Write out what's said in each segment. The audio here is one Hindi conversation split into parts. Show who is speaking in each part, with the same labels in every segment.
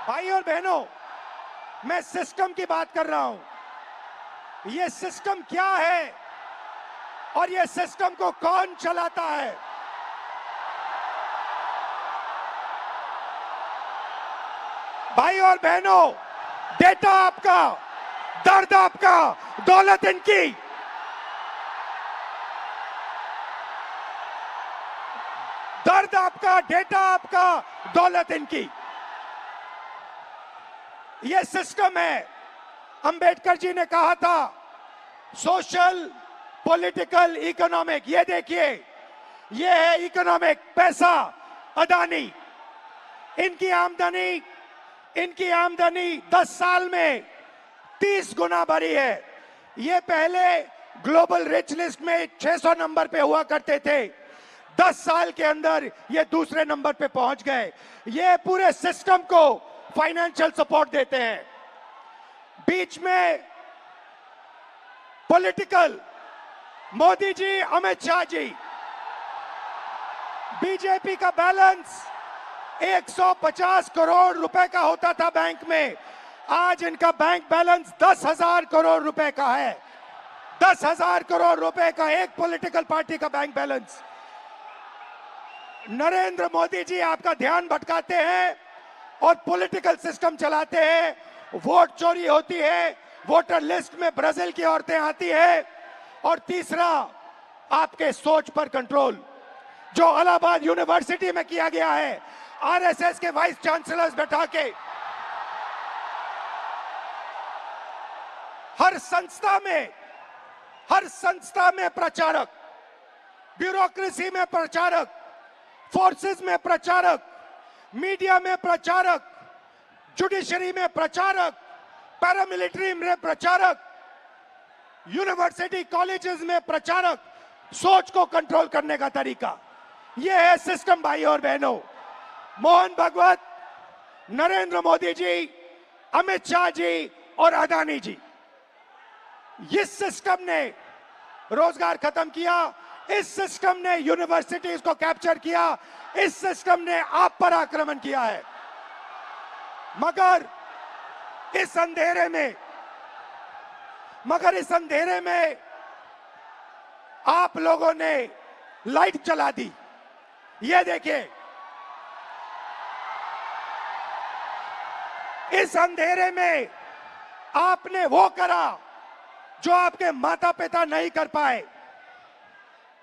Speaker 1: भाई और बहनों, मैं सिस्टम की बात कर रहा हूं। ये सिस्टम क्या है और ये सिस्टम को कौन चलाता है? भाई और बहनों, डेटा आपका, दर्द आपका, दौलत इनकी। दर्द आपका, डेटा आपका, दौलत इनकी। ये सिस्टम है। अंबेडकर जी ने कहा था सोशल, पॉलिटिकल, इकोनॉमिक। ये देखिए, ये है इकोनॉमिक, पैसा, अदानी। इनकी आमदनी 10 साल में 30 गुना बढ़ी है। ये पहले ग्लोबल रिच लिस्ट में 600 नंबर पे हुआ करते थे। 10 साल के अंदर ये दूसरे नंबर पे पहुंच गए। ये पूरे सिस्टम को फाइनेंशियल सपोर्ट देते हैं। बीच में पॉलिटिकल, मोदी जी, अमित शाह जी। बीजेपी का बैलेंस 150 करोड़ रुपए का होता था बैंक में। आज इनका बैंक बैलेंस 10,000 करोड़ रुपए का है। 10,000 करोड़ रुपए का एक पॉलिटिकल पार्टी का बैंक बैलेंस। नरेंद्र मोदी जी आपका ध्यान भटकाते हैं और पॉलिटिकल सिस्टम चलाते हैं। वोट चोरी होती है, वोटर लिस्ट में ब्राजील की औरतें आती है। और तीसरा, आपके सोच पर कंट्रोल, जो इलाहाबाद यूनिवर्सिटी में किया गया है, आरएसएस के वाइस चांसलर्स बैठा के हर संस्था में प्रचारक, ब्यूरोक्रेसी में प्रचारक, फोर्सेस में प्रचारक, मीडिया में प्रचारक, जुडिशरी में प्रचारक, पैरामिलिट्री में प्रचारक, यूनिवर्सिटी कॉलेजेस में प्रचारक। सोच को कंट्रोल करने का तरीका यह है सिस्टम। भाई और बहनों, मोहन भागवत, नरेंद्र मोदी जी, अमित शाह जी और अदानी जी, इस सिस्टम ने रोजगार खत्म किया। इस सिस्टम ने यूनिवर्सिटीज को कैप्चर किया। इस सिस्टम ने आप पर आक्रमण किया है। मगर इस अंधेरे में आप लोगों ने लाइट जला दी। ये देखिए, इस अंधेरे में आपने वो करा जो आपके माता पिता नहीं कर पाए।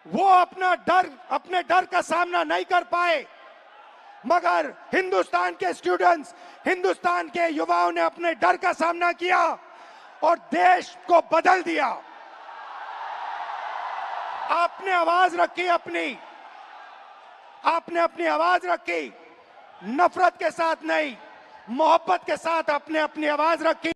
Speaker 1: वो अपने डर का सामना नहीं कर पाए, मगर हिंदुस्तान के स्टूडेंट्स, हिंदुस्तान के युवाओं ने अपने डर का सामना किया और देश को बदल दिया। आपने अपनी आवाज रखी, नफरत के साथ नहीं, मोहब्बत के साथ आपने अपनी आवाज रखी।